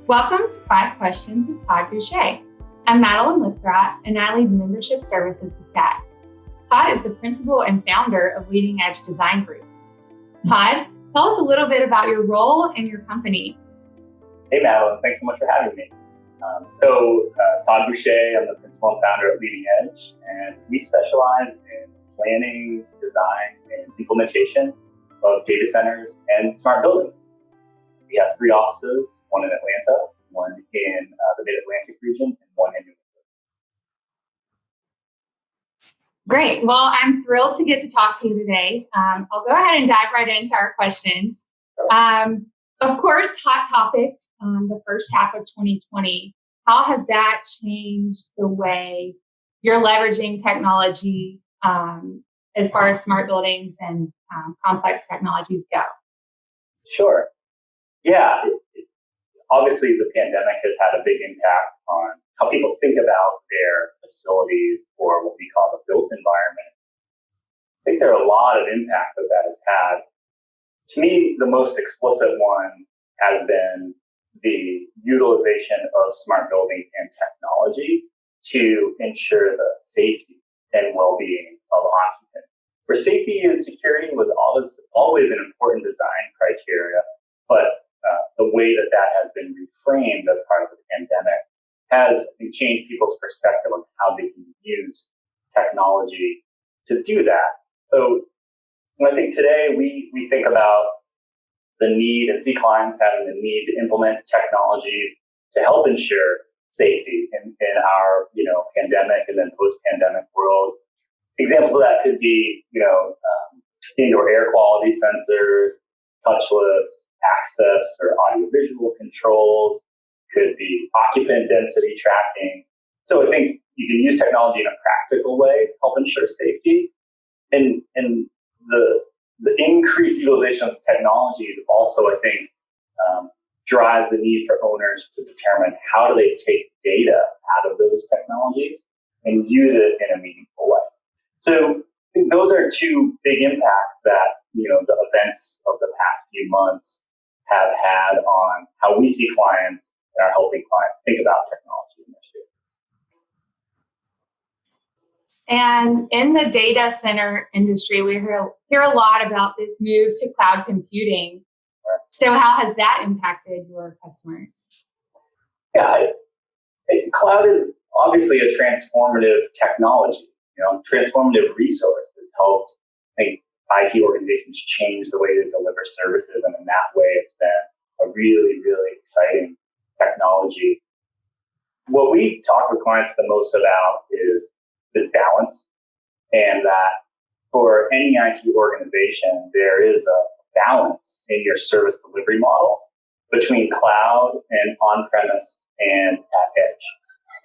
Welcome to 5 Questions with Todd Boucher. I'm Madeline Lipthrott, and I lead membership services with TAG. Todd is the principal and founder of LEDG Design Group. Todd, tell us a little bit about your role and your company. Hey, Madeline, thanks so much for having me. Todd Boucher, I'm the principal and founder at LEDG, and we specialize in planning, design, and implementation of data centers and smart buildings. We have 3 offices, one in Atlanta, one in the Mid-Atlantic region, and one in New England. Great. Well, I'm thrilled to get to talk to you today. I'll go ahead and dive right into our questions. Of course, hot topic, the first half of 2020. How has that changed the way you're leveraging technology as far as smart buildings and complex technologies go? Sure. Yeah, obviously the pandemic has had a big impact on how people think about their facilities or what we call the built environment. I think there are a lot of impacts that has had. To me, the most explicit one has been the utilization of smart building and technology to ensure the safety and well-being of occupants. Where safety and security was always an important design criteria, but the way that has been reframed as part of the pandemic has changed people's perspective on how they can use technology to do that. So I think today we think about the need and see clients having the need to implement technologies to help ensure safety in our pandemic and then post-pandemic world. Examples of that could be indoor air quality sensors, touchless access or audiovisual controls, could be occupant density tracking. So I think you can use technology in a practical way to help ensure safety. And the increased utilization of technology also, I think, drives the need for owners to determine how do they take data out of those technologies and use it in a meaningful way. So I think those are 2 big impacts that the events of the past few months have had on how we see clients and are helping clients think about technology initiatives. And in the data center industry, we hear a lot about this move to cloud computing. So how has that impacted your customers? Yeah, cloud is obviously a transformative technology, transformative resource that helped IT organizations change the way they deliver services, and in that way, it's been a really, really exciting technology. What we talk with clients the most about is balance, and that for any IT organization, there is a balance in your service delivery model between cloud and on-premise and at edge.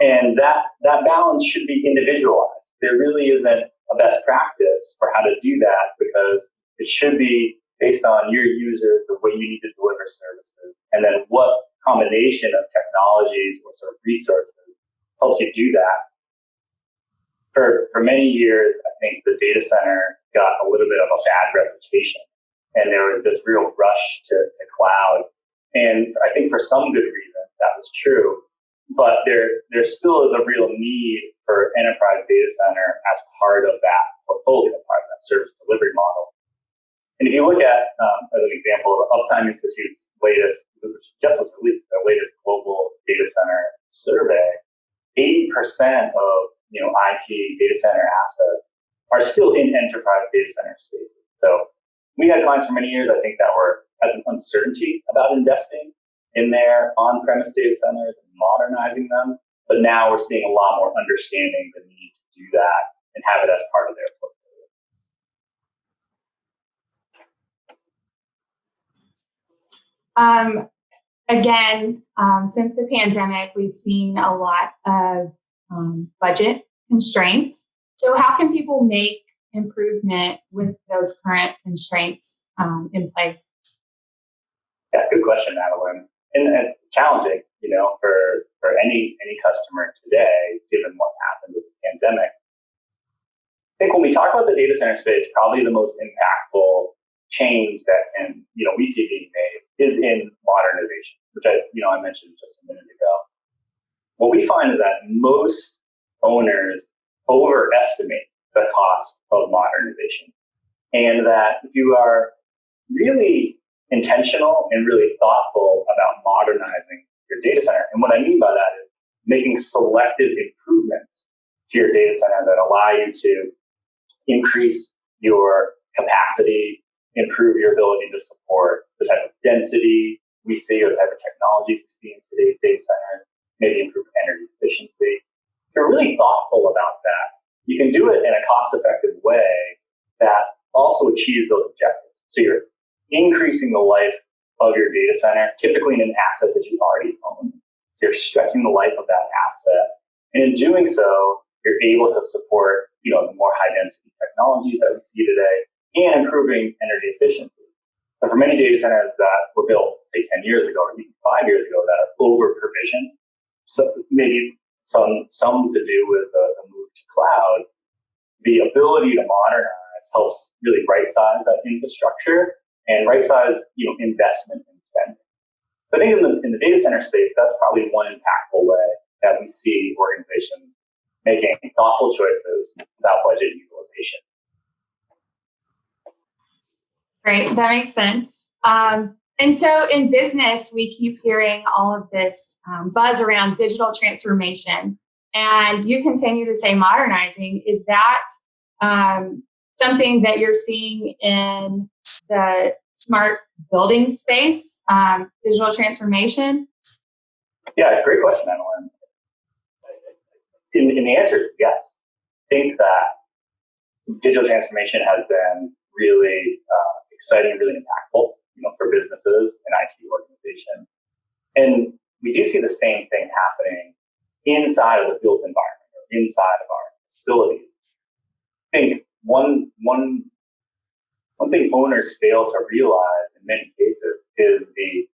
And that balance should be individualized. There really isn't a best practice for how to do that, because it should be based on your users, the way you need to deliver services, and then what combination of technologies or sort of resources helps you do that. For many years, I think the data center got a little bit of a bad reputation, and there was this real rush to cloud. And I think for some good reason that was true, but there still is a real need for enterprise data center as part of that portfolio, part of that service delivery model. And if you look at, as an example, the Uptime Institute's latest, which just was released, their latest global data center survey, 80% of IT data center assets are still in enterprise data center spaces. So we had clients for many years, I think, that had some uncertainty about investing in their on-premise data centers and modernizing them. But now we're seeing a lot more understanding the need to do that and have it as part of their portfolio. Again, since the pandemic, we've seen a lot of budget constraints. So how can people make improvement with those current constraints in place? Yeah, good question, Madeline. And challenging, for any customer today, given what happened with the pandemic. I think when we talk about the data center space, probably the most impactful change that we see being made is in modernization. which I mentioned just a minute ago. What we find is that most owners overestimate the cost of modernization, and that if you are really intentional and really thoughtful about modernizing your data center, and what I mean by that is making selective improvements to your data center that allow you to increase your capacity, improve your ability to support the type of density we see or the type of technology we see in today's data centers, maybe improve energy efficiency. If you're really thoughtful about that, you can do it in a cost-effective way that also achieves those objectives. So you're increasing the life of your data center, typically in an asset that you already own. So you're stretching the life of that asset. And in doing so, you're able to support, the more high-density technologies that we see today and improving energy efficiency. So for many data centers that were built, say, 10 years ago or even 5 years ago that are over-provisioned, so maybe some to do with the move to cloud, the ability to modernize helps really right-size that infrastructure and right-size, investment and spending. So I think in the data center space, that's probably one impactful way that we see organizations making thoughtful choices about budget utilization. Great, that makes sense. And so in business, we keep hearing all of this buzz around digital transformation, and you continue to say modernizing. Is that something that you're seeing in the smart building space, digital transformation? Yeah, great question, Madeline. And the answer is yes. I think that digital transformation has been really exciting and really impactful, for businesses and IT organizations. And we do see the same thing happening inside of the built environment or inside of our facilities. I think one thing owners fail to realize in many cases is the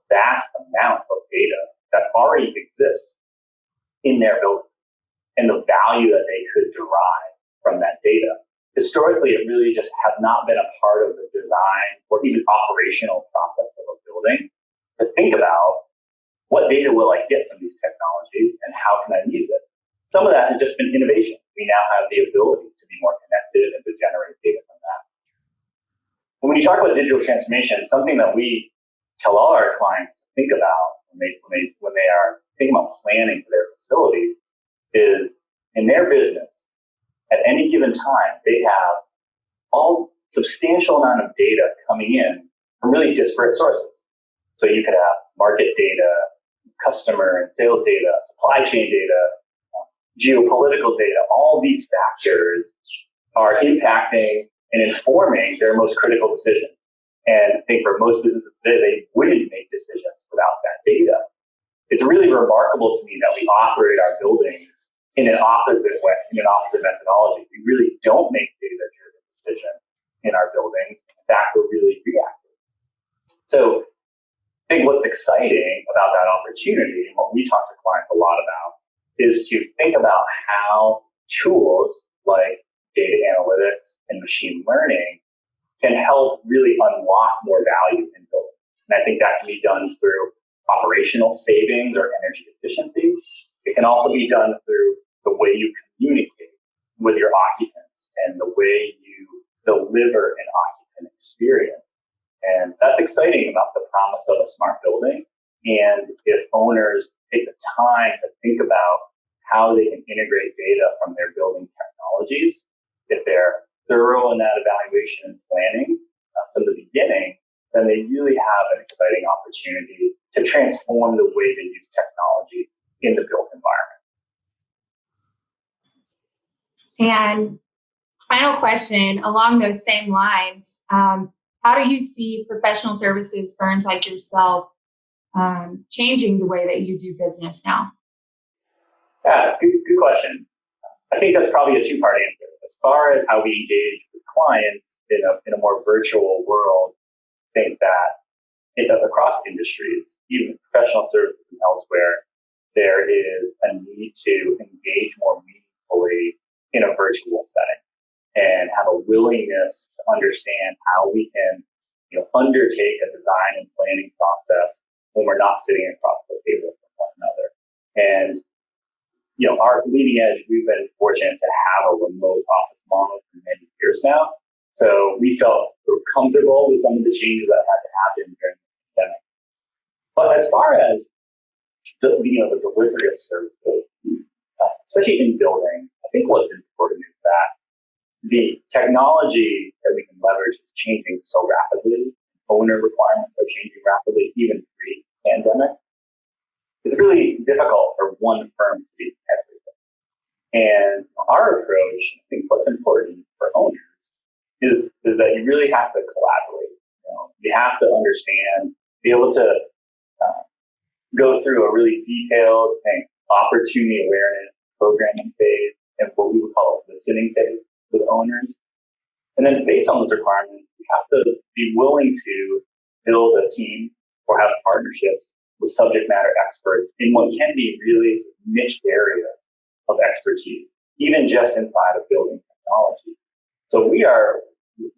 vast amount of data that already exists in their building and the value that they could derive from that data. Historically, it really just has not been a part of the design or even operational process of a building to think about what data will I get from these technologies and how can I use it. Some of that has just been innovation. We now have the ability to be more connected and to generate data from that. And when you talk about digital transformation, something that we tell all our clients to think about when they are thinking about planning for their facilities is in their business, at any given time, they have all substantial amount of data coming in from really disparate sources. So you could have market data, customer and sales data, supply chain data, geopolitical data. All these factors are impacting and informing their most critical decisions. And I think for most businesses today, they wouldn't make decisions without that data. It's really remarkable to me that we operate our buildings in an opposite way, in an opposite methodology. We really don't make data-driven decisions in our buildings. In fact, we're really reactive. So I think what's exciting about that opportunity, and what we talk to clients a lot about, is to think about how tools like data analytics and machine learning can help really unlock more value in buildings. And I think that can be done through operational savings or energy efficiency. It can also be done through the way you communicate with your occupants and the way you deliver an occupant experience. And that's exciting about the promise of a smart building. And if owners take the time to think about how they can integrate data from their building technologies, if they're thorough in that evaluation and planning from the beginning, then they really have an exciting opportunity to transform the way they use technology in the built environment. And final question along those same lines, how do you see professional services firms like yourself changing the way that you do business now? Yeah, good question. I think that's probably a two-part answer. As far as how we engage with clients in a more virtual world, I think that across industries, even professional services and elsewhere, there is a need to engage more meaningfully in a virtual setting and have a willingness to understand how we can undertake a design and planning process when we're not sitting across the table from one another. And, our leading edge, we've been fortunate to have a remote office model for many years now. So we felt comfortable with some of the changes that had to happen during the pandemic. But as far as the delivery of services, especially in building, I think what's important is that the technology that we can leverage is changing so rapidly. Owner requirements are changing rapidly, even pre-pandemic. It's really difficult for one firm to do everything. And our approach, I think what's important for owners is that you really have to collaborate. You have to understand, be able to go through a really detailed opportunity awareness programming phase and what we would call a listening phase with owners. And then based on those requirements, you have to be willing to build a team or have partnerships with subject matter experts in what can be really niche areas of expertise, even just inside of building technology. So we are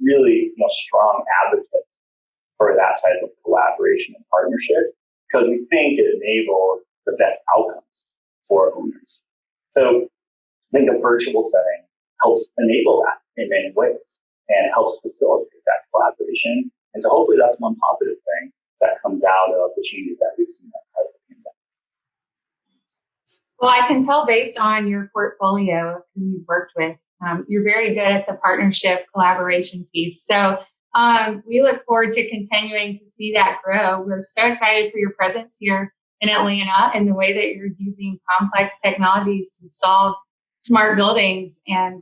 really strong advocates for that type of collaboration and partnership because we think it enables the best outcomes for owners. So I think a virtual setting helps enable that in many ways and helps facilitate that collaboration. And so hopefully that's one positive thing that comes out of the changes that we've seen that type of pandemic. Well, I can tell based on your portfolio of who you've worked with, you're very good at the partnership collaboration piece. So we look forward to continuing to see that grow. We're so excited for your presence here in Atlanta and the way that you're using complex technologies to solve smart buildings and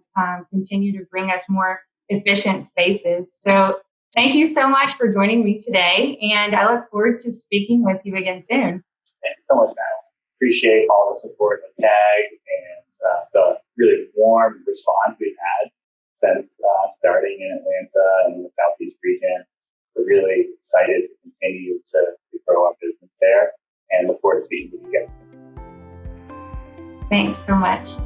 continue to bring us more efficient spaces. So thank you so much for joining me today. And I look forward to speaking with you again soon. Thank you so much, Madeline. Appreciate all the support of TAG and the really warm response we've had since starting in Atlanta and the Southeast region. We're really excited to continue to grow our business there and look forward to speaking with you again. Thanks so much.